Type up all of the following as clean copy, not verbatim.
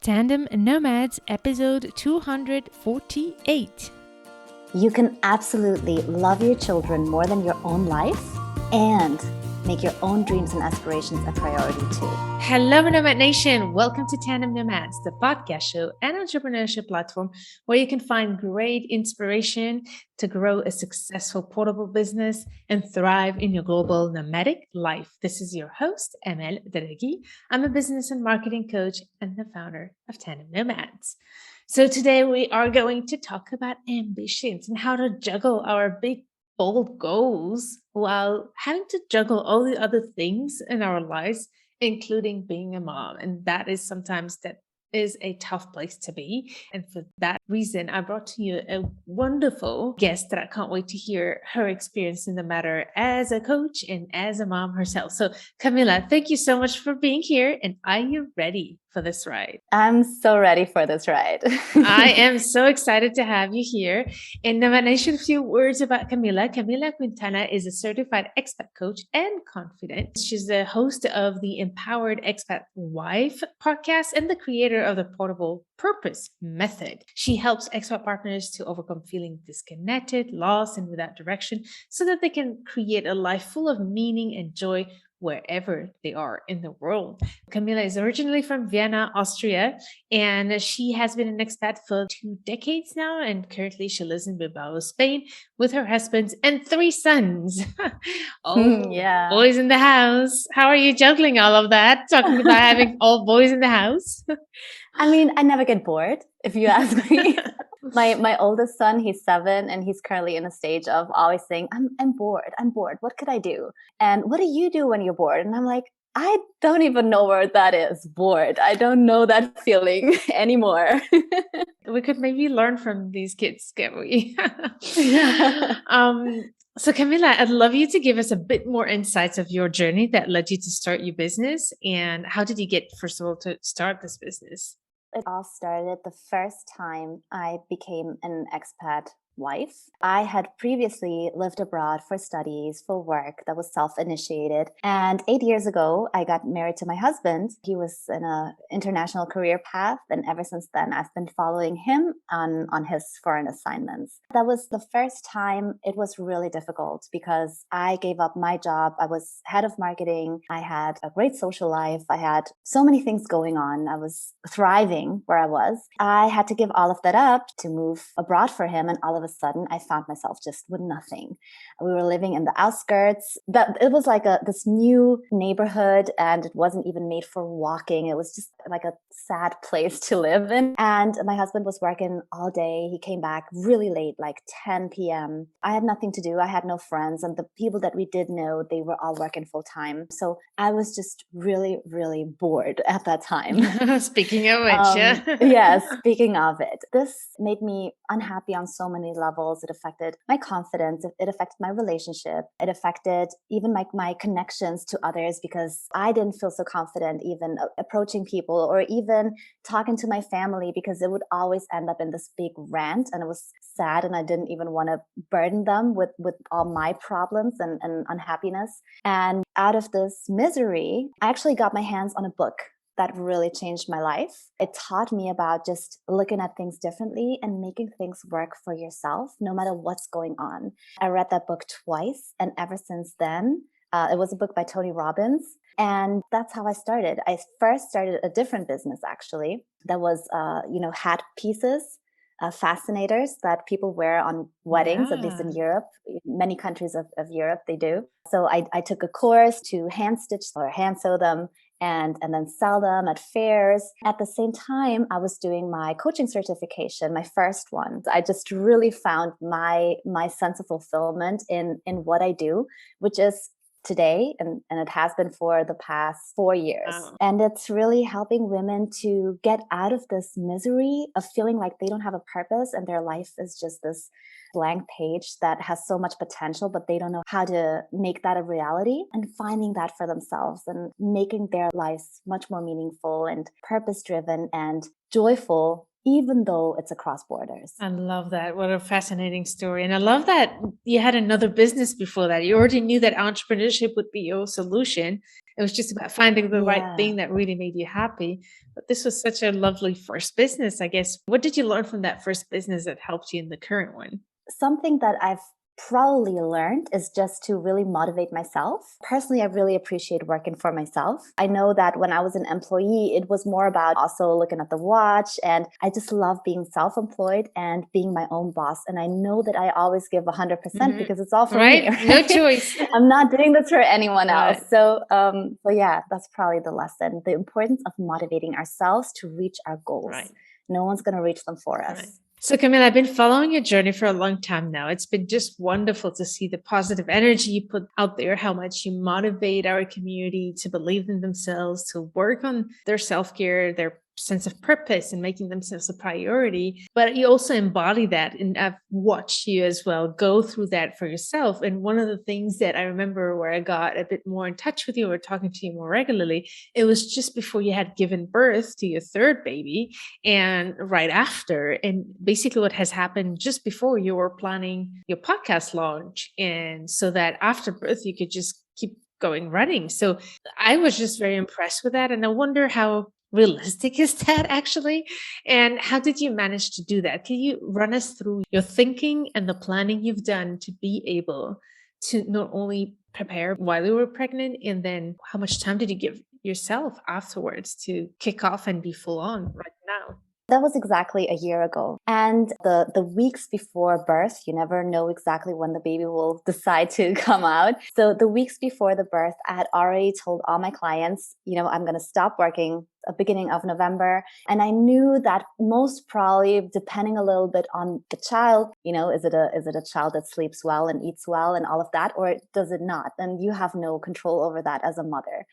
Tandem Nomads, episode 248. You can absolutely love your children more than your own life and make your own dreams and aspirations a priority too. Hello, Nomad Nation. Welcome to Tandem Nomads, the podcast show and entrepreneurship platform where you can find great inspiration to grow a successful portable business and thrive in your global nomadic life. This is your host, Emel Deregi. I'm a business and marketing coach and the founder of Tandem Nomads. So today we are going to talk about ambitions and how to juggle our big, bold goals while having to juggle all the other things in our lives, including being a mom. And that is a tough place to be. And for that reason, I brought to you a wonderful guest that I can't wait to hear her experience in the matter as a coach and as a mom herself. So Camilla, thank you so much for being here. And are you ready for this ride? I'm so ready for this ride. I am so excited to have you here. And now I should a few words about Camilla. Camilla Quintana is a certified expat coach and confident. She's the host of the Empowered Expat Wife podcast and the creator of the Portable Purpose Method. She helps expat partners to overcome feeling disconnected, lost, and without direction so that they can create a life full of meaning and joy wherever they are in the world. Camilla is originally from Vienna, Austria, and she has been an expat for 2 decades now. And currently she lives in Bilbao, Spain with her husband and 3 sons. Yeah. Boys in the house. How are you juggling all of that? Talking about having all boys in the house. I mean, I never get bored, if you ask me. My oldest son, he's 7, and he's currently in a stage of always saying, I'm bored. What could I do? And what do you do when you're bored? And I'm like, I don't even know where that is, bored. I don't know that feeling anymore. We could maybe learn from these kids, can't we? So Camilla, I'd love you to give us a bit more insights of your journey that led you to start your business. And how did you get, first of all, to start this business? It all started the first time I became an expat wife. I had previously lived abroad for studies, for work that was self-initiated. And 8 years ago, I got married to my husband. He was in an international career path. And ever since then, I've been following him on his foreign assignments. That was the first time. It was really difficult because I gave up my job. I was head of marketing. I had a great social life. I had so many things going on. I was thriving where I was. I had to give all of that up to move abroad for him. And all of a sudden, I found myself just with nothing. We were living in the outskirts. It was like this new neighborhood, and it wasn't even made for walking. It was just like a sad place to live in. And my husband was working all day. He came back really late, like 10 p.m. I had nothing to do. I had no friends. And the people that we did know, they were all working full time. So I was just really, really bored at that time. Speaking of which, yeah, speaking of it, this made me unhappy on so many levels. It affected my confidence. It affected my relationship. It affected even my connections to others because I didn't feel so confident even approaching people or even talking to my family because it would always end up in this big rant, and it was sad, and I didn't even want to burden them with all my problems and unhappiness. And out of this misery, I actually got my hands on a book that really changed my life. It taught me about just looking at things differently and making things work for yourself, no matter what's going on. I read that book twice, and ever since then, it was a book by Tony Robbins. And that's how I started. I first started a different business, actually, that was, hat pieces, fascinators that people wear on weddings, at least in Europe. Many countries of Europe, they do. So I took a course to hand stitch or hand sew them, and then sell them at fairs. At the same time, I was doing my coaching certification, my first one. I just really found my sense of fulfillment in what I do, which is today, and it has been for the past 4 years. Wow. And it's really helping women to get out of this misery of feeling like they don't have a purpose and their life is just this blank page that has so much potential, but they don't know how to make that a reality, and finding that for themselves and making their lives much more meaningful and purpose-driven and joyful even though it's across borders. I love that. What a fascinating story. And I love that you had another business before that. You already knew that entrepreneurship would be your solution. It was just about finding the right Yeah. thing that really made you happy. But this was such a lovely first business, I guess. What did you learn from that first business that helped you in the current one? Something that I've probably learned is just to really motivate myself. Personally, I really appreciate working for myself. I know that when I was an employee, it was more about also looking at the watch. And I just love being self-employed and being my own boss. And I know that I always give 100% because it's all for me. Right? No Right? choice. I'm not doing this for anyone else. Right. So yeah, that's probably the lesson. The importance of motivating ourselves to reach our goals. Right. No one's going to reach them for us. Right. So, Camilla, I've been following your journey for a long time now. It's been just wonderful to see the positive energy you put out there, how much you motivate our community to believe in themselves, to work on their self-care, their sense of purpose and making themselves a priority. But you also embody that. And I've watched you as well go through that for yourself. And one of the things that I remember where I got a bit more in touch with you or talking to you more regularly, it was just before you had given birth to your third baby and right after. And basically what has happened just before you were planning your podcast launch. And so that after birth, you could just keep going running. So I was just very impressed with that. And I wonder how realistic is that actually? And how did you manage to do that? Can you run us through your thinking and the planning you've done to be able to not only prepare while you were pregnant, and then how much time did you give yourself afterwards to kick off and be full on right now? That was exactly a year ago. And the weeks before birth, you never know exactly when the baby will decide to come out. So the weeks before the birth, I had already told all my clients, I'm going to stop working at the beginning of November. And I knew that most probably, depending a little bit on the child, is it a child that sleeps well and eats well and all of that, or does it not? And you have no control over that as a mother.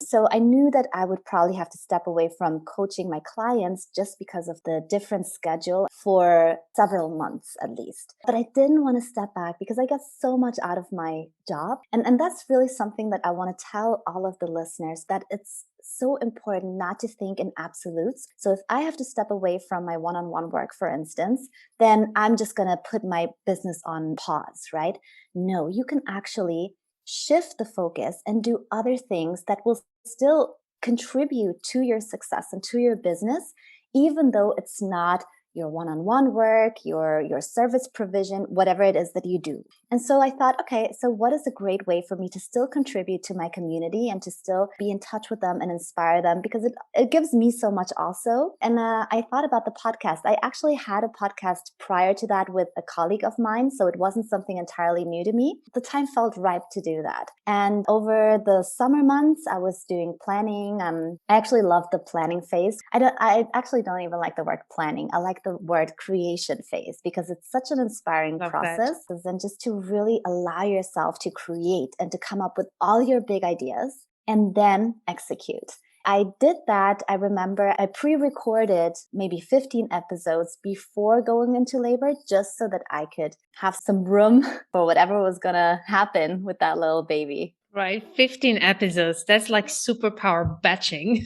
So I knew that I would probably have to step away from coaching my clients just because of the different schedule for several months at least. But I didn't want to step back because I get so much out of my job. And that's really something that I want to tell all of the listeners, that it's so important not to think in absolutes. So if I have to step away from my one-on-one work, for instance, then I'm just going to put my business on pause, right? No, you can actually shift the focus and do other things that will still contribute to your success and to your business, even though it's not your one-on-one work, your service provision, whatever it is that you do. And so I thought, okay, so what is a great way for me to still contribute to my community and to still be in touch with them and inspire them? Because it gives me so much also. And I thought about the podcast. I actually had a podcast prior to that with a colleague of mine, so it wasn't something entirely new to me. The time felt ripe to do that. And over the summer months, I was doing planning. I actually love the planning phase. I actually don't even like the word planning. I like the word creation phase because it's such an inspiring Love process. And just to really allow yourself to create and to come up with all your big ideas and then execute. I did that. I remember I pre-recorded maybe 15 episodes before going into labor, just so that I could have some room for whatever was going to happen with that little baby. Right, 15 episodes. That's like superpower batching.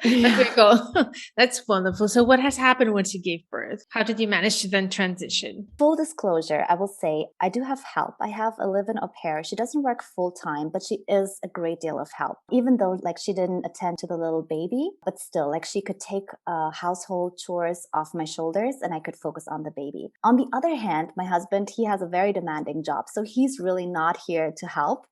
Yeah. That's wonderful. So what has happened once you gave birth? How did you manage to then transition? Full disclosure, I will say I do have help. I have a live-in au pair. She doesn't work full time, but she is a great deal of help. Even though she didn't attend to the little baby, but still she could take household chores off my shoulders and I could focus on the baby. On the other hand, my husband, he has a very demanding job. So he's really not here to help.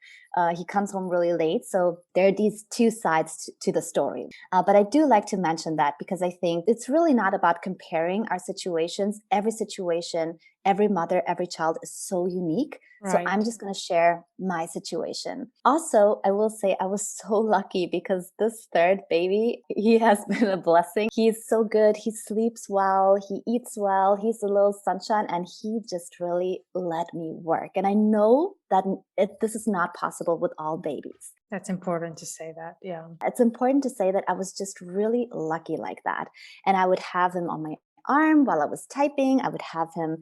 He comes home really late. So there are these two sides to the story. But I do like to mention that because I think it's really not about comparing our situations. Every situation, every mother, every child is so unique. Right. So I'm just going to share my situation. Also, I will say I was so lucky because this third baby, he has been a blessing. He's so good. He sleeps well. He eats well. He's a little sunshine and he just really let me work. And I know that this is not possible with all babies. That's important to say that. Yeah. It's important to say that I was just really lucky like that. And I would have him on my arm while I was typing. I would have him,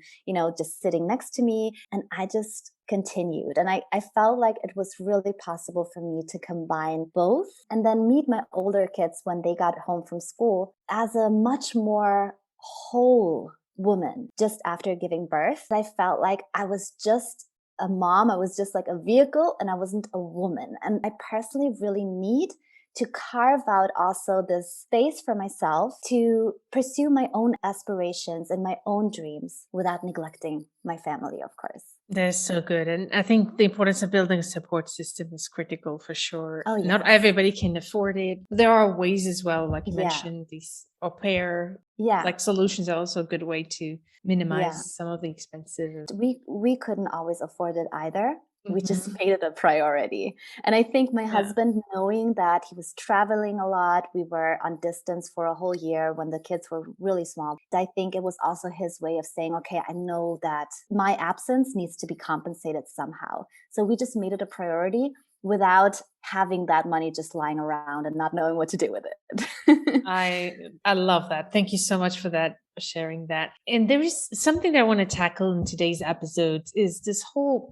just sitting next to me. And I just continued. And I felt like it was really possible for me to combine both and then meet my older kids when they got home from school as a much more whole woman just after giving birth. I felt like I was just a mom. I was just like a vehicle and I wasn't a woman. And I personally really need to carve out also this space for myself to pursue my own aspirations and my own dreams without neglecting my family, of course. That's so good. And I think the importance of building a support system is critical for sure. Oh, Not yes. everybody can afford it. There are ways as well, like you Yeah. mentioned, these au pair Yeah. like solutions are also a good way to Yeah. minimize some of the expenses. We couldn't always afford it either. We just Mhm. made it a priority. And I think my Yeah. husband, knowing that he was traveling a lot, we were on distance for a whole year when the kids were really small. I think it was also his way of saying, okay, I know that my absence needs to be compensated somehow. So we just made it a priority without having that money just lying around and not knowing what to do with it. I love that. Thank you so much for that, for sharing that. And there is something that I want to tackle in today's episode is this whole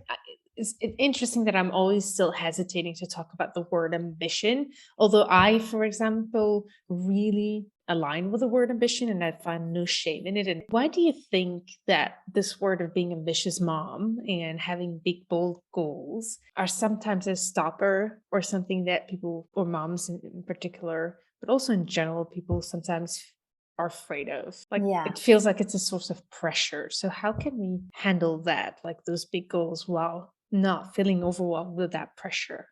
it's interesting that I'm always still hesitating to talk about the word ambition. Although I, for example, really align with the word ambition and I find no shame in it. And why do you think that this word of being ambitious mom and having big, bold goals are sometimes a stopper or something that people, or moms in particular, but also in general, people sometimes are afraid of? Like Yeah. it feels like it's a source of pressure. So how can we handle that, like those big goals, while not feeling overwhelmed with that pressure?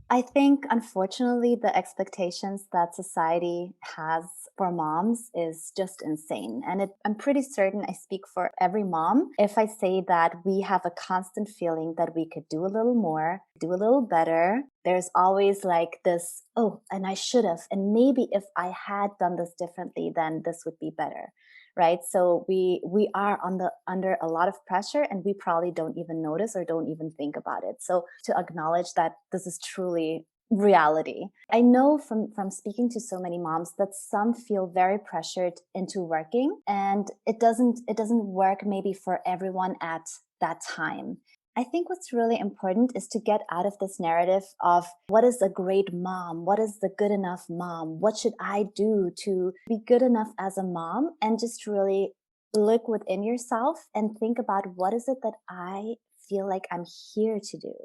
I think, unfortunately, the expectations that society has for moms is just insane. And I'm pretty certain I speak for every mom if I say that we have a constant feeling that we could do a little more, do a little better. There's always like this, oh, and I should have. And maybe if I had done this differently, then this would be better. Right. So we are under a lot of pressure and we probably don't even notice or don't even think about it. So to acknowledge that this is truly reality. I know from speaking to so many moms that some feel very pressured into working, and it doesn't work maybe for everyone at that time. I think what's really important is to get out of this narrative of what is a great mom? What is the good enough mom? What should I do to be good enough as a mom? And just really look within yourself and think about what is it that I feel like I'm here to do.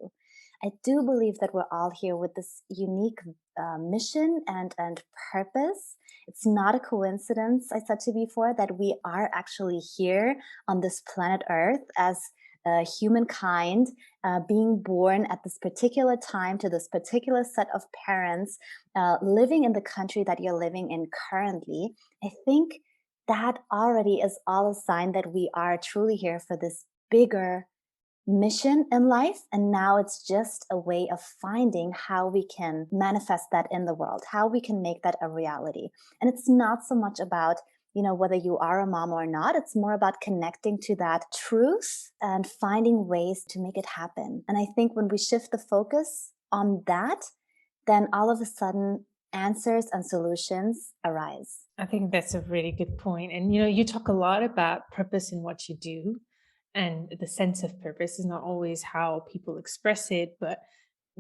I do believe that we're all here with this unique mission and purpose. It's not a coincidence, I said to you before, that we are actually here on this planet Earth as humankind, being born at this particular time to this particular set of parents, living in the country that you're living in currently. I think that already is all a sign that we are truly here for this bigger mission in life. And now it's just a way of finding how we can manifest that in the world, how we can make that a reality. And it's not so much about, whether you are a mom or not. It's more about connecting to that truth and finding ways to make it happen. And I think when we shift the focus on that, then all of a sudden answers and solutions arise. I think that's a really good point. And you talk a lot about purpose in what you do. And the sense of purpose is not always how people express it, but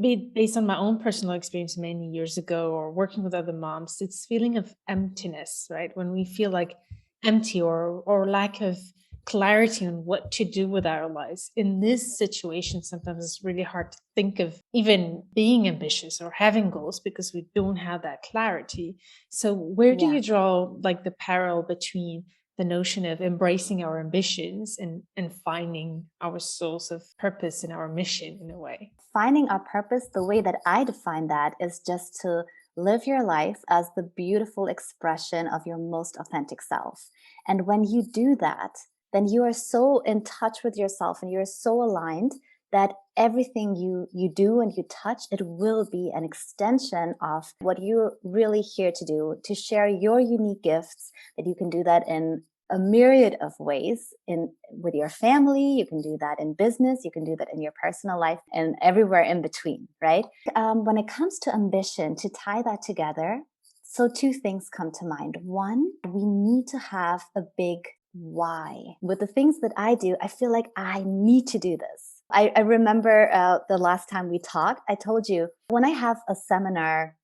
based on my own personal experience many years ago or working with other moms, it's feeling of emptiness, right? When we feel like empty or lack of clarity on what to do with our lives. In this situation, sometimes it's really hard to think of even being ambitious or having goals because we don't have that clarity. So where do Yeah. you draw like the parallel between the notion of embracing our ambitions and finding our source of purpose in our mission in a way? Finding our purpose, the way that I define that is just to live your life as the beautiful expression of your most authentic self. And when you do that, then you are so in touch with yourself and you're so aligned that everything you do and you touch, it will be an extension of what you're really here to do, to share your unique gifts, that you can do that in a myriad of ways in with your family. You can do that in business, you can do that in your personal life, and everywhere in between, right? When it comes to ambition, to tie that together, so two things come to mind. One, we need to have a big why. With the things that I do, I feel like I need to do this. I remember the last time we talked, I told you when I have a seminar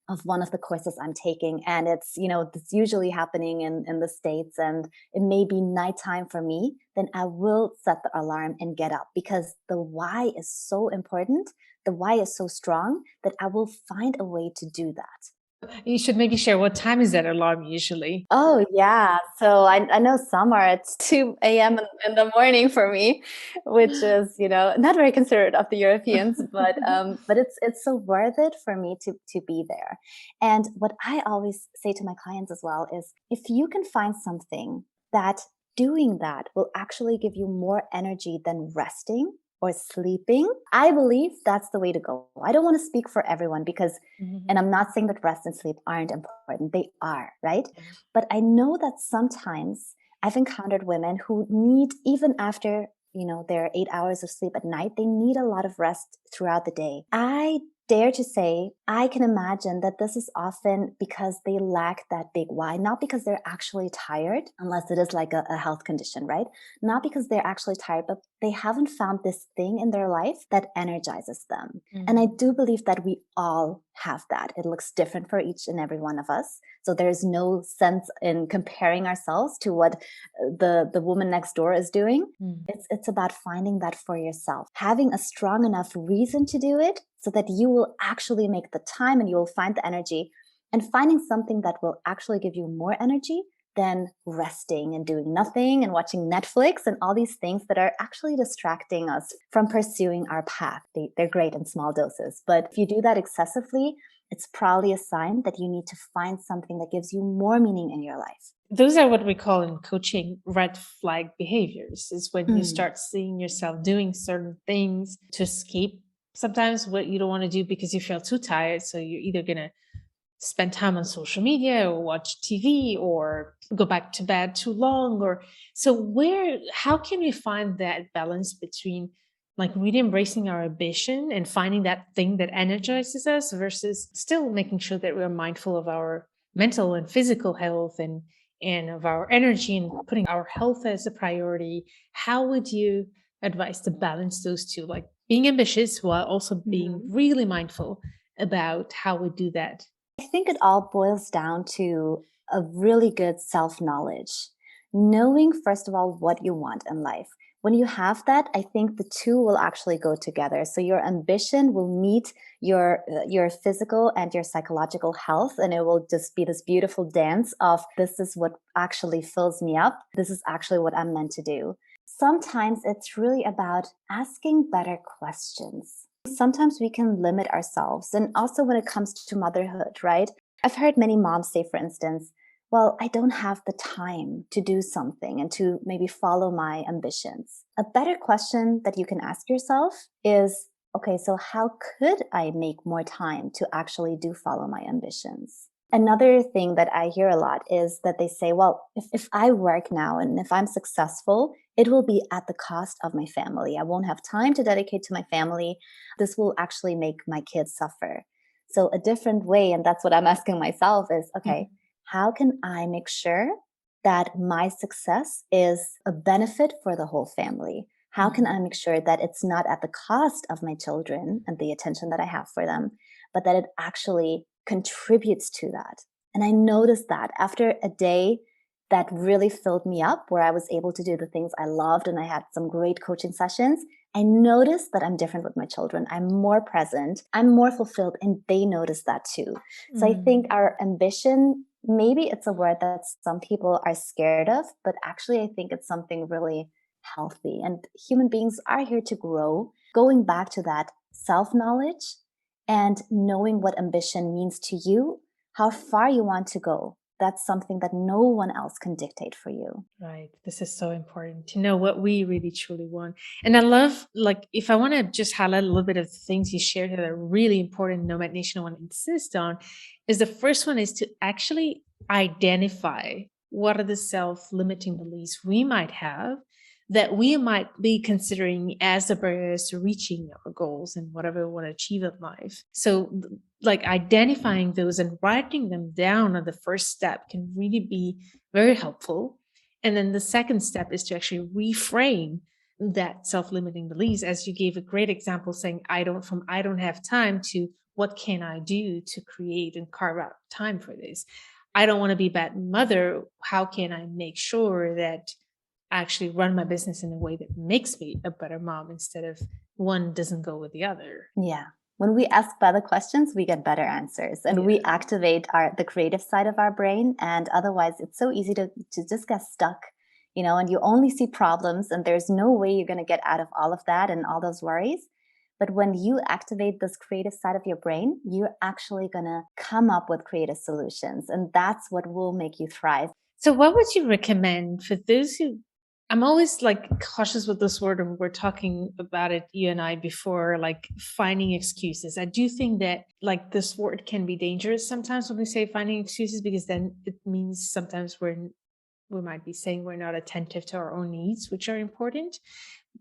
of one of the courses I'm taking. And it's usually happening in the States, and it may be nighttime for me, then I will set the alarm and get up, because the why is so important. The why is so strong that I will find a way to do that. You should maybe share, what time is that alarm usually? Oh, yeah. So I know some are at 2 a.m. in the morning for me, which is, not very considerate of the Europeans, but it's so worth it for me to be there. And what I always say to my clients as well is, if you can find something that doing that will actually give you more energy than resting or sleeping, I believe that's the way to go. I don't want to speak for everyone, because, Mhm. and I'm not saying that rest and sleep aren't important. They are, right? Yeah. But I know that sometimes I've encountered women who need, even after, their 8 hours of sleep at night, they need a lot of rest throughout the day. I dare to say, I can imagine that this is often because they lack that big why, not because they're actually tired, unless it is like a health condition, right? Not because they're actually tired, but they haven't found this thing in their life that energizes them. And I Mm. do believe that we all have that. It looks different for each and every one of us. So there's no sense in comparing ourselves to what the woman next door is doing. Mm. It's about finding that for yourself, having a strong enough reason to do it so that you will actually make the time and you will find the energy, and finding something that will actually give you more energy than resting and doing nothing and watching Netflix and all these things that are actually distracting us from pursuing our path. They're great in small doses, but if you do that excessively, it's probably a sign that you need to find something that gives you more meaning in your life. Those are what we call in coaching red flag behaviors. Is when you Mm. start seeing yourself doing certain things to escape sometimes what you don't want to do because you feel too tired. So you're either going to spend time on social media or watch TV or go back to bed too long. Or so how can we find that balance between like really embracing our ambition and finding that thing that energizes us versus still making sure that we're mindful of our mental and physical health and of our energy and putting our health as a priority? How would you advise to balance those two, like being ambitious while also being Mhm. really mindful about how we do that? I think it all boils down to a really good self knowledge. Knowing, first of all, what you want in life. When you have that, I think the two will actually go together. So your ambition will meet your physical and your psychological health, and it will just be this beautiful dance of, this is what actually fills me up. This is actually what I'm meant to do. Sometimes it's really about asking better questions. Sometimes we can limit ourselves. And also when it comes to motherhood, right? I've heard many moms say, for instance, well, I don't have the time to do something and to maybe follow my ambitions. A better question that you can ask yourself is, okay, so how could I make more time to actually do follow my ambitions? Another thing that I hear a lot is that they say, well, if I work now and if I'm successful, it will be at the cost of my family. I won't have time to dedicate to my family. This will actually make my kids suffer. So, a different way, and that's what I'm asking myself is, okay, Mhm. how can I make sure that my success is a benefit for the whole family? How can Mhm. I make sure that it's not at the cost of my children and the attention that I have for them, but that it actually contributes to that? And I noticed that after a day that really filled me up, where I was able to do the things I loved and I had some great coaching sessions, I noticed that I'm different with my children. I'm more present, I'm more fulfilled, and they notice that too. So I think Mm. our ambition, maybe it's a word that some people are scared of, but actually, I think it's something really healthy. And human beings are here to grow. Going back to that self knowledge and knowing what ambition means to you, how far you want to go. That's something that no one else can dictate for you. Right. This is so important to know what we really truly want. And I love, like, if I want to just highlight a little bit of the things you shared that are really important, Nomad Nation, I want to insist on, is the first one is to actually identify what are the self limiting beliefs we might have that we might be considering as the barriers to reaching our goals and whatever we want to achieve in life. So, like, identifying those and writing them down on the first step can really be very helpful. And then the second step is to actually reframe that self-limiting beliefs, as you gave a great example saying, I don't have time to what can I do to create and carve out time for this? I don't want to be a bad mother. How can I make sure that I actually run my business in a way that makes me a better mom instead of one doesn't go with the other? Yeah. When we ask better questions, we get better answers and we Yeah. activate the creative side of our brain. And otherwise, it's so easy to just get stuck, and you only see problems and there's no way you're going to get out of all of that and all those worries. But when you activate this creative side of your brain, you're actually going to come up with creative solutions. And that's what will make you thrive. So, what would you recommend for those who? I'm always like cautious with this word, and we're talking about it, you and I, before, like finding excuses. I do think that like this word can be dangerous sometimes when we say finding excuses, because then it means sometimes we might be saying we're not attentive to our own needs, which are important.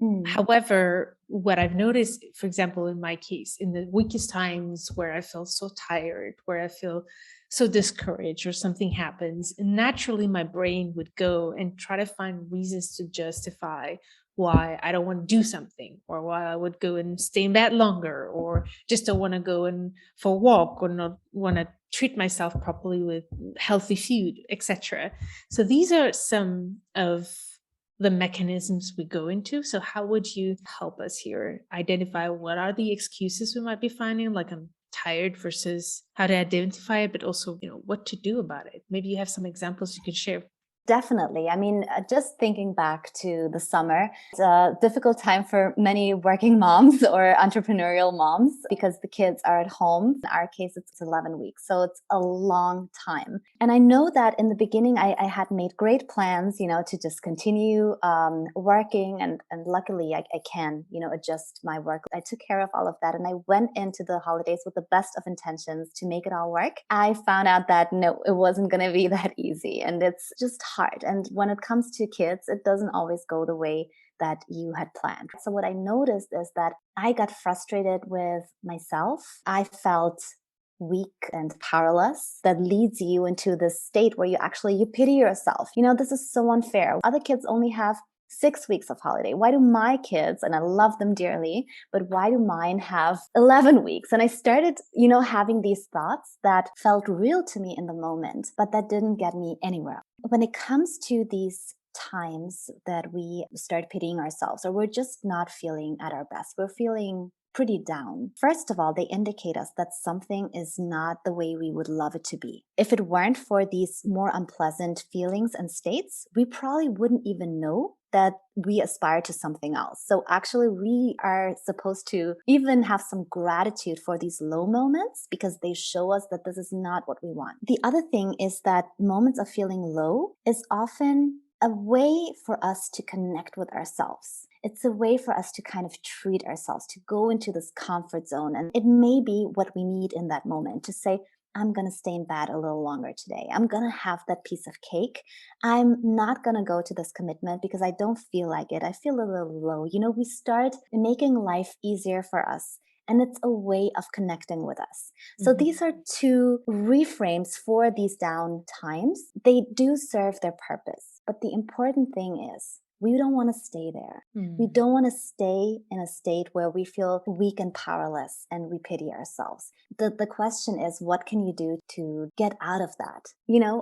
Mm. However, what I've noticed, for example, in my case, in the weakest times where I feel so tired, where I feel so discouraged, or something happens, naturally my brain would go and try to find reasons to justify why I don't want to do something, or why I would go and stay in bed longer, or just don't want to go and for a walk, or not want to treat myself properly with healthy food, etc. So these are some of the mechanisms we go into. So how would you help us here identify what are the excuses we might be finding, like I'm tired, versus how to identify it, but also, what to do about it? Maybe you have some examples you could share. Definitely. I mean, just thinking back to the summer, it's a difficult time for many working moms or entrepreneurial moms because the kids are at home. In our case, it's 11 weeks. So it's a long time. And I know that in the beginning, I had made great plans, to just continue working. And luckily, I can, adjust my work. I took care of all of that. And I went into the holidays with the best of intentions to make it all work. I found out that no, it wasn't going to be that easy. And it's just hard. And when it comes to kids, it doesn't always go the way that you had planned. So what I noticed is that I got frustrated with myself. I felt weak and powerless. That leads you into this state where you pity yourself. This is so unfair. Other kids only have 6 weeks of holiday. Why do my kids, and I love them dearly, but why do mine have 11 weeks? And I started, having these thoughts that felt real to me in the moment, but that didn't get me anywhere. When it comes to these times that we start pitying ourselves, or we're just not feeling at our best, we're feeling pretty down. First of all, they indicate us that something is not the way we would love it to be. If it weren't for these more unpleasant feelings and states, we probably wouldn't even know that we aspire to something else. So actually, we are supposed to even have some gratitude for these low moments because they show us that this is not what we want. The other thing is that moments of feeling low is often a way for us to connect with ourselves. It's a way for us to kind of treat ourselves, to go into this comfort zone. And it may be what we need in that moment to say, I'm going to stay in bed a little longer today. I'm going to have that piece of cake. I'm not going to go to this commitment because I don't feel like it. I feel a little low. We start making life easier for us. And it's a way of connecting with us. So these are two reframes for these down times. They do serve their purpose. But the important thing is, we don't want to stay there. We don't want to stay in a state where we feel weak and powerless and we pity ourselves. The question is, what can you do to get out of that?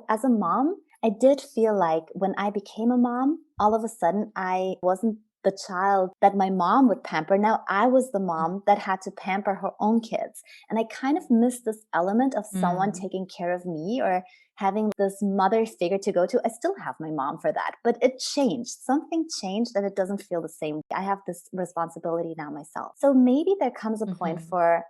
As a mom, I did feel like when I became a mom, all of a sudden I wasn't the child that my mom would pamper. Now I was the mom that had to pamper her own kids. And I kind of missed this element of someone taking care of me or having this mother figure to go to. I still have my mom for that, but it changed. Something changed and it doesn't feel the same. I have this responsibility now myself. So maybe there comes a point for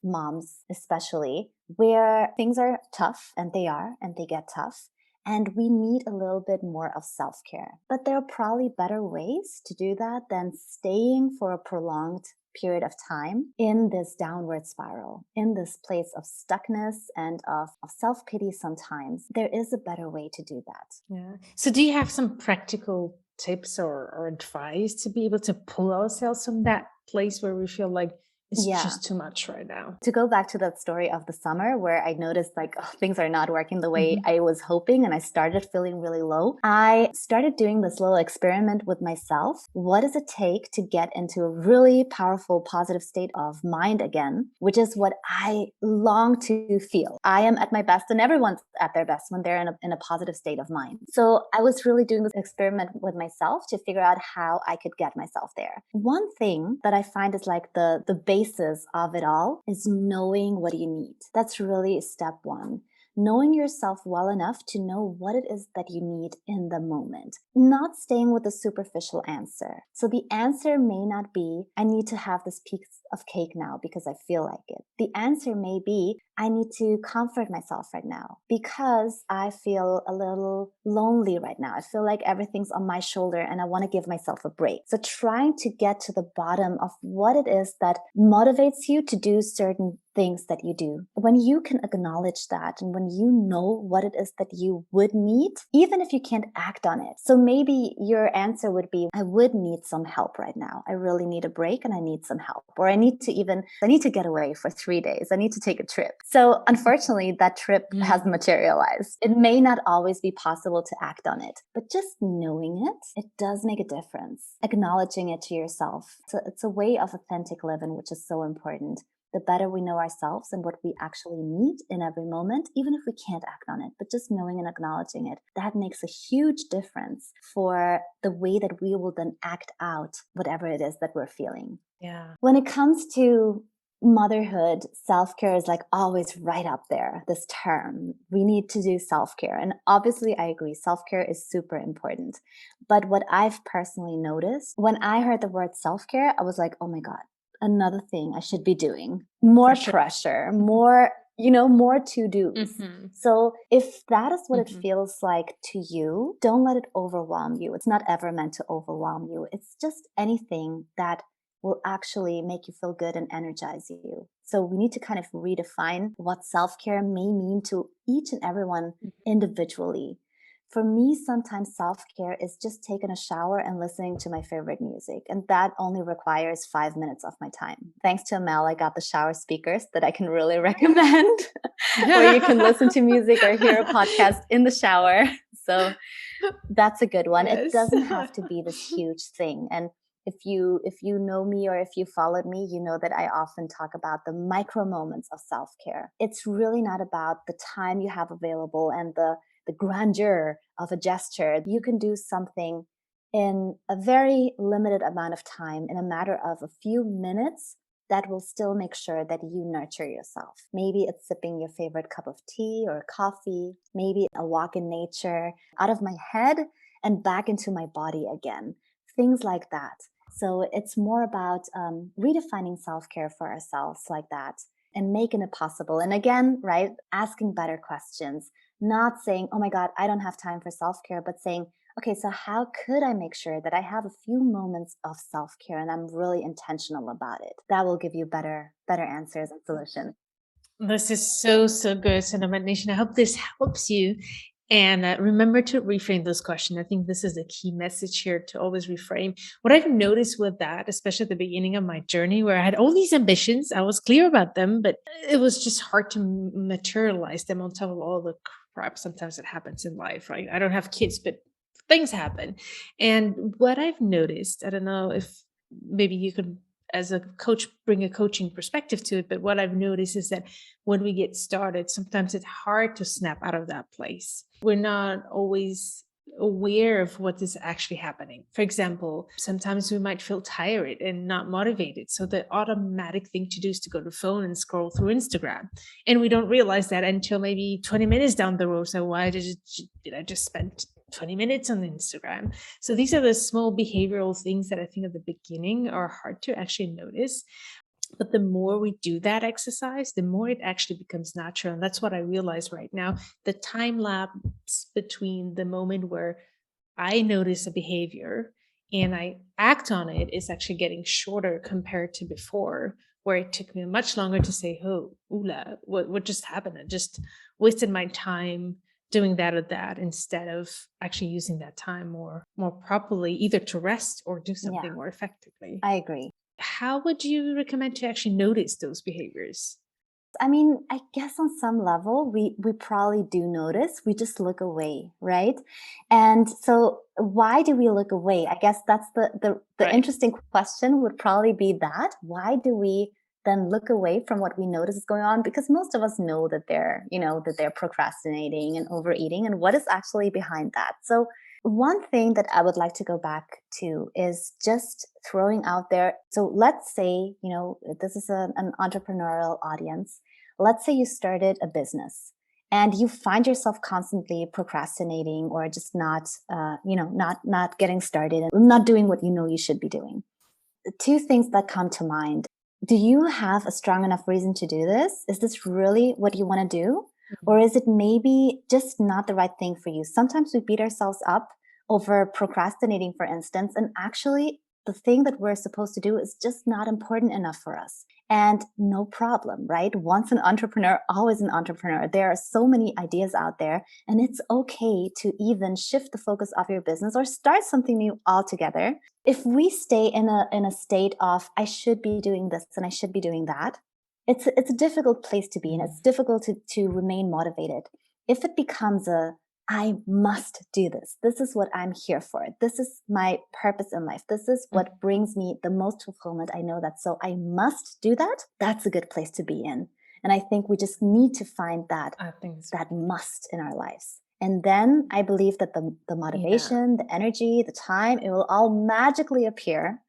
moms, especially, where things are tough, and they get tough. And we need a little bit more of self-care. But there are probably better ways to do that than staying for a prolonged period of time in this downward spiral, in this place of stuckness and of self-pity sometimes. There is a better way to do that. Yeah. So do you have some practical tips or advice to be able to pull ourselves from that place where we feel like It's Yeah. just too much right now. To go back to that story of the summer where I noticed like things are not working the way Mhm. I was hoping and I started feeling really low, I started doing this little experiment with myself. What does it take to get into a really powerful, positive state of mind again, which is what I long to feel. I am at my best and everyone's at their best when they're in a positive state of mind. So I was really doing this experiment with myself to figure out how I could get myself there. One thing that I find is like the basis of it all is knowing what you need. That's really step one. Knowing yourself well enough to know what it is that you need in the moment, not staying with the superficial answer. So the answer may not be, I need to have this piece of cake now because I feel like it. The answer may be, I need to comfort myself right now because I feel a little lonely right now. I feel like everything's on my shoulder and I want to give myself a break. So trying to get to the bottom of what it is that motivates you to do certain things that you do. When you can acknowledge that and when you know what it is that you would need, even if you can't act on it. So maybe your answer would be, I would need some help right now. I really need a break and I need some help. Or I need to get away for 3 days. I need to take a trip. So unfortunately, that trip has materialized. It may not always be possible to act on it, but just knowing it does make a difference. Acknowledging it to yourself. So it's a way of authentic living, which is so important. The better we know ourselves and what we actually need in every moment, even if we can't act on it, but just knowing and acknowledging it, that makes a huge difference for the way that we will then act out whatever it is that we're feeling. Yeah. When it comes to motherhood, self-care is like always right up there, this term. We need to do self-care. And obviously, I agree, self-care is super important. But what I've personally noticed, when I heard the word self-care, I was like, oh my God, another thing I should be doing. More pressure, more to-dos. Mm-hmm. So if that is what it feels like to you, don't let it overwhelm you. It's not ever meant to overwhelm you. It's just anything that will actually make you feel good and energize you. So we need to kind of redefine what self-care may mean to each and everyone individually. For me, sometimes self-care is just taking a shower and listening to my favorite music. And that only requires 5 minutes of my time. Thanks to Amel, I got the shower speakers that I can really recommend, where you can listen to music or hear a podcast in the shower. So that's a good one. Yes. It doesn't have to be this huge thing. And if you know me or if you followed me, you know that I often talk about the micro moments of self-care. It's really not about the time you have available and the grandeur of a gesture. You can do something in a very limited amount of time, in a matter of a few minutes, that will still make sure that you nurture yourself. Maybe it's sipping your favorite cup of tea or coffee, maybe a walk in nature, out of my head and back into my body again. Things like that. So it's more about redefining self-care for ourselves like that and making it possible. And again, right, asking better questions, not saying, oh my God, I don't have time for self-care, but saying, okay, so how could I make sure that I have a few moments of self-care and I'm really intentional about it? That will give you better answers and solutions. This is so, so good, Cinnamon Nation. I hope this helps you. And remember to reframe those questions. I think this is a key message here, to always reframe. What I've noticed with that, especially at the beginning of my journey, where I had all these ambitions, I was clear about them, but it was just hard to materialize them on top of all the crap sometimes that happens in life, right? I don't have kids, but things happen. And what I've noticed, I don't know if maybe you could, as a coach, bring a coaching perspective to it, but what I've noticed is that when we get started, sometimes it's hard to snap out of that place. We're not always aware of what is actually happening. For example, sometimes we might feel tired and not motivated. So the automatic thing to do is to go to the phone and scroll through Instagram. And we don't realize that until maybe 20 minutes down the road. So why did I just spend 20 minutes on Instagram? So these are the small behavioral things that I think at the beginning are hard to actually notice. But the more we do that exercise, the more it actually becomes natural. And that's what I realize right now. The time lapse between the moment where I notice a behavior and I act on it is actually getting shorter compared to before, where it took me much longer to say, oh, oola, what just happened? I just wasted my time doing that or that, instead of actually using that time more properly, either to rest or do something more effectively. I agree. How would you recommend to actually notice those behaviors? I mean, I guess on some level, we probably do notice. We just look away, right? And so, why do we look away? I guess that's the Right. interesting question would probably be that. Why do we then look away from what we notice is going on? Because most of us know that they're procrastinating and overeating, and what is actually behind that. So, one thing that I would like to go back to is just throwing out there. So let's say, this is an entrepreneurial audience. Let's say you started a business and you find yourself constantly procrastinating or just not getting started and not doing what you know you should be doing. The two things that come to mind. Do you have a strong enough reason to do this? Is this really what you want to do? Or Mhm. is it maybe just not the right thing for you? Sometimes we beat ourselves up over procrastinating, for instance, and actually the thing that we're supposed to do is just not important enough for us. And no problem, right? Once an entrepreneur, always an entrepreneur. There are so many ideas out there, and it's okay to even shift the focus of your business or start something new altogether. If we stay in a state of I should be doing this and I should be doing that, it's a difficult place to be in. It's Mm. difficult to remain motivated. If it becomes a I must do this. This is what I'm here for. This is my purpose in life. This is Mhm. what brings me the most fulfillment. I know that. So I must do that. That's a good place to be in. And I think we just need to find that I think it's that must in our lives. And then I believe that the yeah. motivation, the energy, the time, it will all magically appear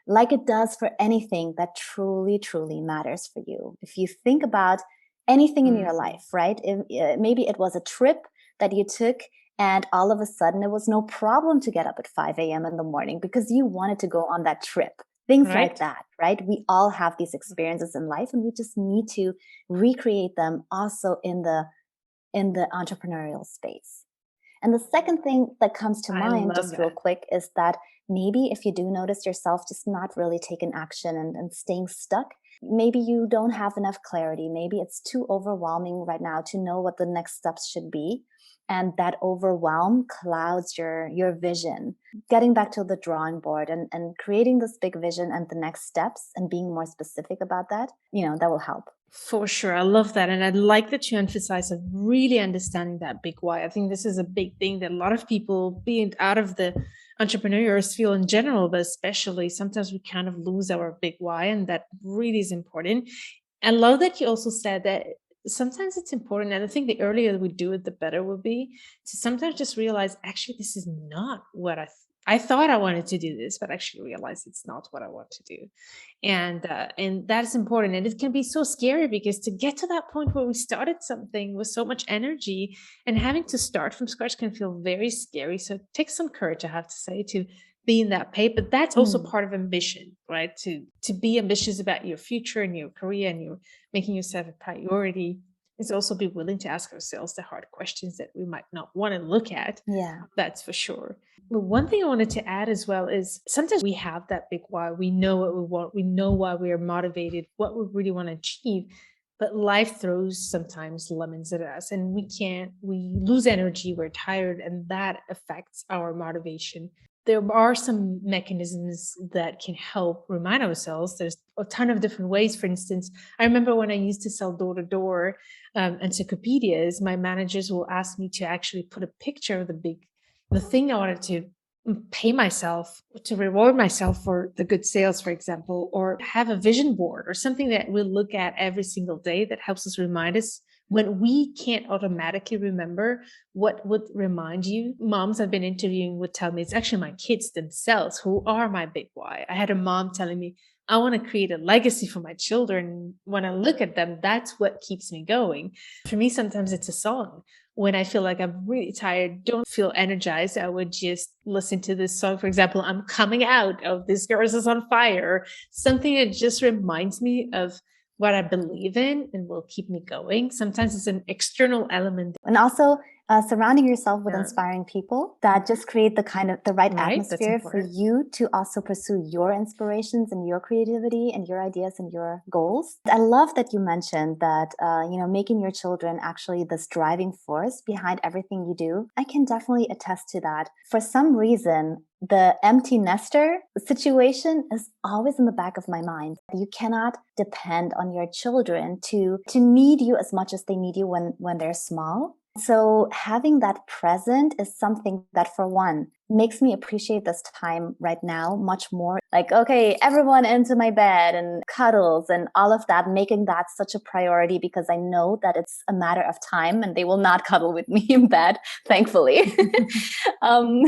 like it does for anything that truly, truly matters for you. If you think about anything in your Mm. life, right? Maybe it was a trip that you took and all of a sudden it was no problem to get up at 5 a.m. in the morning because you wanted to go on that trip. Things like Right. that, right? We all have these experiences in life and we just need to recreate them also in the entrepreneurial space. And the second thing that comes to I mind, love just real that. quick, is that maybe if you do notice yourself just not really taking action and staying stuck, maybe you don't have enough clarity. Maybe it's too overwhelming right now to know what the next steps should be. And that overwhelm clouds your vision. Getting back to the drawing board and creating this big vision and the next steps and being more specific about that, that will help. For sure. I love that. And I like that you emphasize of really understanding that big why. I think this is a big thing that a lot of people, being out of the entrepreneurs feel in general, but especially sometimes we kind of lose our big why. And that really is important. I love that you also said that sometimes it's important. And I think the earlier we do it, the better will be to sometimes just realize actually, this is not what I thought I wanted to do this, but actually realize it's not what I want to do, and that's important. And it can be so scary because to get to that point where we started something with so much energy and having to start from scratch can feel very scary. So it takes some courage, I have to say, to be in that pace. But that's also Mm, part of ambition, right? To be ambitious about your future and your career and you making yourself a priority is also be willing to ask ourselves the hard questions that we might not want to look at. yeah. That's for sure. But one thing I wanted to add as well is sometimes we have that big why. We know what we want. We know why we are motivated, what we really want to achieve. But life throws sometimes lemons at us and we lose energy, we're tired, and that affects our motivation. There are some mechanisms that can help remind ourselves. There's a ton of different ways. For instance, I remember when I used to sell door to door encyclopedias, my managers will ask me to actually put a picture of the thing I wanted to pay myself to reward myself for the good sales, for example, or have a vision board or something that we look at every single day that helps us remind us when we can't automatically remember what would remind you. Moms I've been interviewing would tell me it's actually my kids themselves who are my big why. I had a mom telling me, I want to create a legacy for my children. When I look at them, that's what keeps me going. For me, sometimes it's a song. When I feel like I'm really tired, don't feel energized, I would just listen to this song. For example, I'm coming out of This Girl Is on Fire, something that just reminds me of what I believe in and will keep me going. Sometimes it's an external element. And also, Surrounding yourself with Yeah. inspiring people that just create the right Right. That's atmosphere for important. you to also pursue your inspirations and your creativity and your ideas and your goals. I love that you mentioned that, making your children actually this driving force behind everything you do. I can definitely attest to that. For some reason, the empty nester situation is always in the back of my mind. You cannot depend on your children to need you as much as they need you when they're small. So having that present is something that, for one, makes me appreciate this time right now much more. Like, okay, everyone into my bed and cuddles and all of that, making that such a priority because I know that it's a matter of time and they will not cuddle with me in bed, thankfully. um,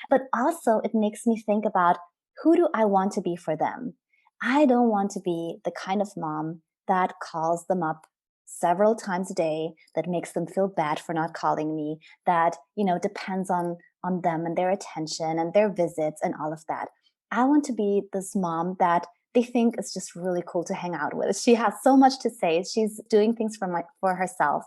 but also it makes me think about, who do I want to be for them? I don't want to be the kind of mom that calls them up several times a day, that makes them feel bad for not calling me, that, depends on them and their attention and their visits and all of that. I want to be this mom that they think is just really cool to hang out with. She has so much to say. She's doing things for herself.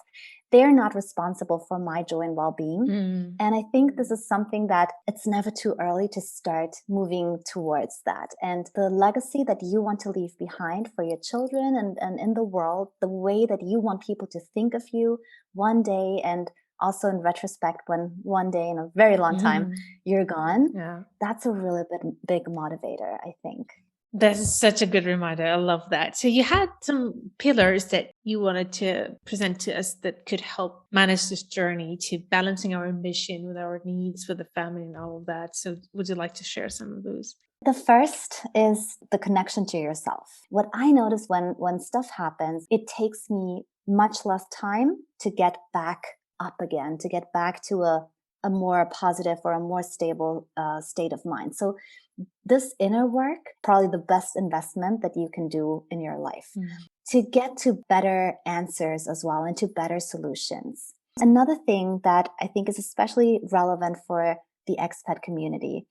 They're not responsible for my joy and well-being. Mm. And I think this is something that it's never too early to start moving towards that. And the legacy that you want to leave behind for your children and in the world, the way that you want people to think of you one day, and also in retrospect, when one day in a very long time you're gone, Yeah. that's a really big motivator, I think. That is such a good reminder. I love that. So you had some pillars that you wanted to present to us that could help manage this journey to balancing our ambition with our needs, with the family and all of that. So would you like to share some of those? The first is the connection to yourself. What I notice when stuff happens, it takes me much less time to get back up again, to get back to a more positive or a more stable state of mind. So this inner work, probably the best investment that you can do in your life, to get to better answers as well and to better solutions. Another thing that I think is especially relevant for the expat community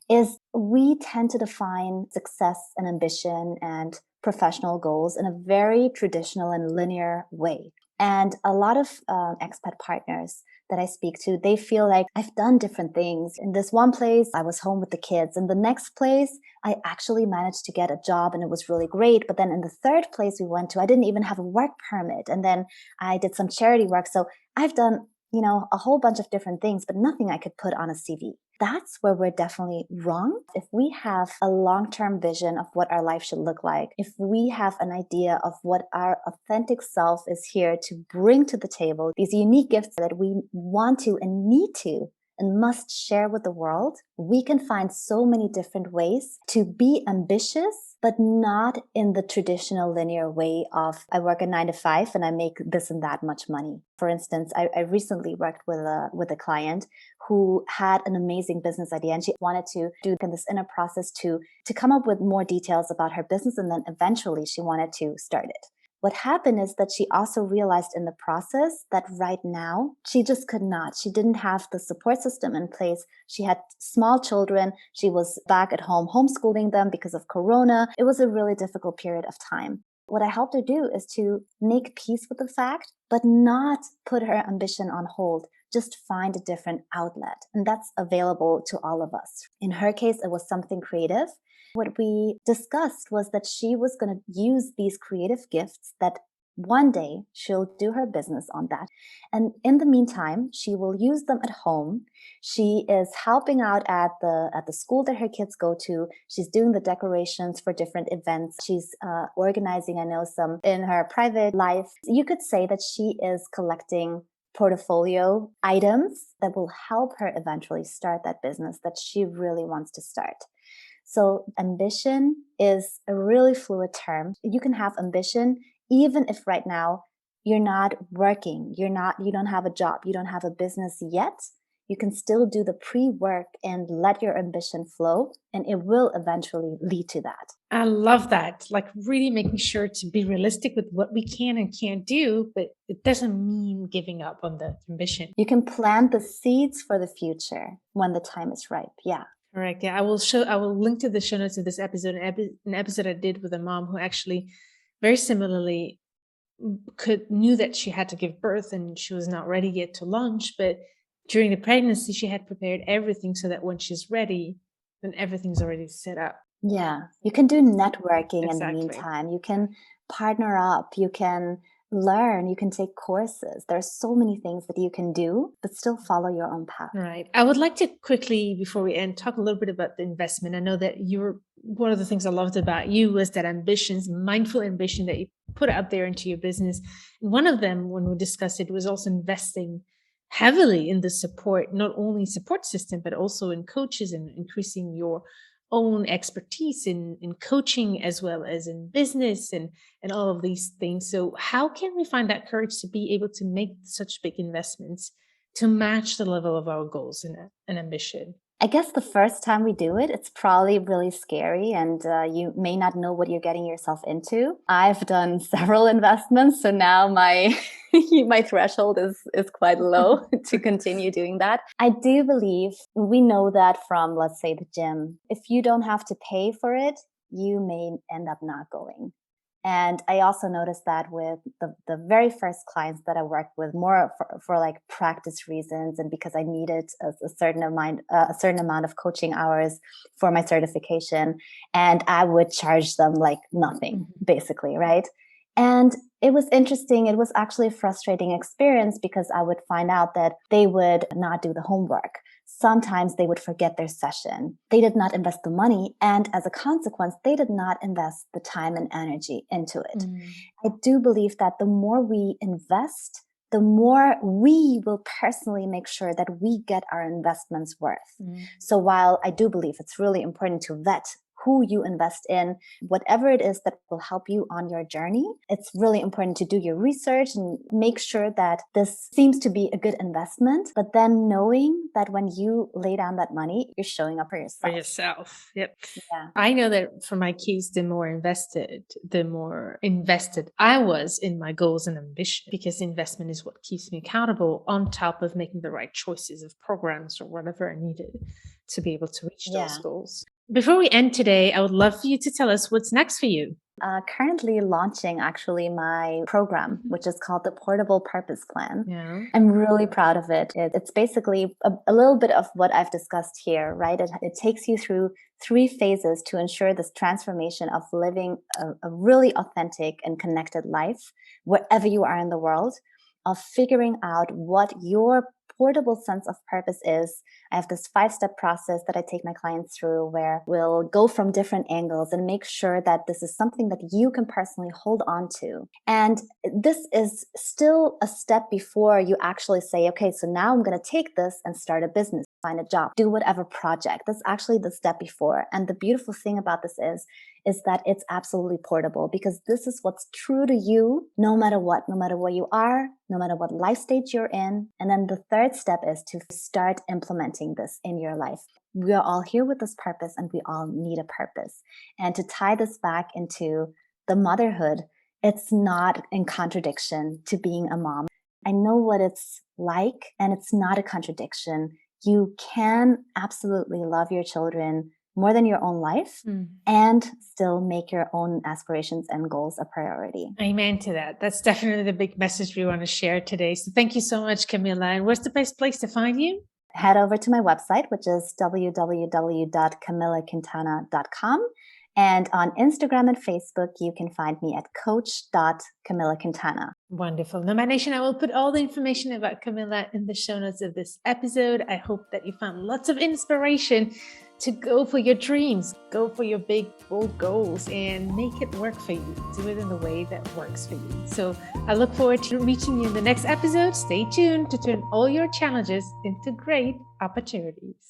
is we tend to define success and ambition and professional goals in a very traditional and linear way. And a lot of expat partners that I speak to, they feel like, I've done different things. In this one place, I was home with the kids. In the next place, I actually managed to get a job and it was really great. But then in the third place we went to, I didn't even have a work permit. And then I did some charity work. So I've done, a whole bunch of different things, but nothing I could put on a CV. That's where we're definitely wrong. If we have a long-term vision of what our life should look like, if we have an idea of what our authentic self is here to bring to the table, these unique gifts that we want to and need to and must share with the world, we can find so many different ways to be ambitious, but not in the traditional linear way of, I work a 9 to 5 and I make this and that much money. For instance, I recently worked with a client who had an amazing business idea and she wanted to do this inner process to come up with more details about her business, and then eventually she wanted to start it. What happened is that she also realized in the process that right now she just could not. She didn't have the support system in place. She had small children. She was back at home homeschooling them because of Corona. It was a really difficult period of time. What I helped her do is to make peace with the fact, but not put her ambition on hold. Just find a different outlet. And that's available to all of us. In her case, it was something creative. What we discussed was that she was going to use these creative gifts, that one day she'll do her business on that. And in the meantime, she will use them at home. She is helping out at the school that her kids go to. She's doing the decorations for different events. She's organizing, I know, some in her private life. You could say that she is collecting portfolio items that will help her eventually start that business that she really wants to start. So ambition is a really fluid term. You can have ambition even if right now you're not working, you don't have a job, you don't have a business yet. You can still do the pre-work and let your ambition flow, and it will eventually lead to that. I love that. Like, really making sure to be realistic with what we can and can't do, but it doesn't mean giving up on the ambition. You can plant the seeds for the future when the time is ripe. Yeah. Correct. Yeah, I will link to the show notes of this episode, an episode I did with a mom who actually very similarly knew that she had to give birth and she was not ready yet to launch, but during the pregnancy she had prepared everything so that when she's ready, then everything's already set up. Yeah. You can do networking in the Exactly. meantime. You can partner up. You can learn. You can take courses. There's so many things that you can do, but still follow your own path. Right. I would like to quickly, before we end, talk a little bit about the investment. I know that one of the things I loved about you was that mindful ambition that you put out there into your business. And one of them, when we discussed it, was also investing heavily in the support, not only support system, but also in coaches and increasing your own expertise in coaching as well as in business and all of these things. So how can we find that courage to be able to make such big investments to match the level of our goals and ambition? I guess the first time we do it, it's probably really scary and you may not know what you're getting yourself into. I've done several investments, so now my my threshold is quite low to continue doing that. I do believe we know that from, let's say, the gym. If you don't have to pay for it, you may end up not going. And I also noticed that with the very first clients that I worked with, more for like practice reasons and because I needed a certain amount of coaching hours for my certification, and I would charge them like nothing, basically, right? And it was interesting. It was actually a frustrating experience because I would find out that they would not do the homework. Sometimes they would forget their session. They did not invest the money. And as a consequence, they did not invest the time and energy into it. I do believe that the more we invest, the more we will personally make sure that we get our investments worth. So while I do believe it's really important to vet who you invest in, whatever it is that will help you on your journey, it's really important to do your research and make sure that this seems to be a good investment. But then knowing that when you lay down that money, you're showing up for yourself. For yourself. Yep. Yeah. I know that for my case, the more invested I was in my goals and ambition, because investment is what keeps me accountable on top of making the right choices of programs or whatever I needed to be able to reach those goals. Before we end today, I would love for you to tell us what's next for you. Currently launching actually my program, which is called the Portable Purpose Plan. Yeah. I'm really proud of it. It's basically a little bit of what I've discussed here, right? It takes you through 3 phases to ensure this transformation of living a really authentic and connected life wherever you are in the world, of figuring out what your portable sense of purpose is. I have this 5-step process that I take my clients through where we'll go from different angles and make sure that this is something that you can personally hold on to. And this is still a step before you actually say, okay, so now I'm going to take this and start a business, find a job, do whatever project. That's actually the step before. And the beautiful thing about this is that it's absolutely portable, because this is what's true to you, no matter where you are, no matter what life stage you're in. And then the third step is to start implementing this in your life. We are all here with this purpose and we all need a purpose. And to tie this back into the motherhood, it's not in contradiction to being a mom. I know what it's like, and it's not a contradiction. You can absolutely love your children more than your own life and still make your own aspirations and goals a priority. Amen to that. That's definitely the big message we want to share today. So thank you so much, Camilla. And where's the best place to find you? Head over to my website, which is www.camillaquintana.com. And on Instagram and Facebook, you can find me at coach.camillaquintana. Wonderful. Nomad Nation, I will put all the information about Camilla in the show notes of this episode. I hope that you found lots of inspiration to go for your dreams, go for your big, bold goals, and make it work for you. Do it in the way that works for you. So I look forward to reaching you in the next episode. Stay tuned to turn all your challenges into great opportunities.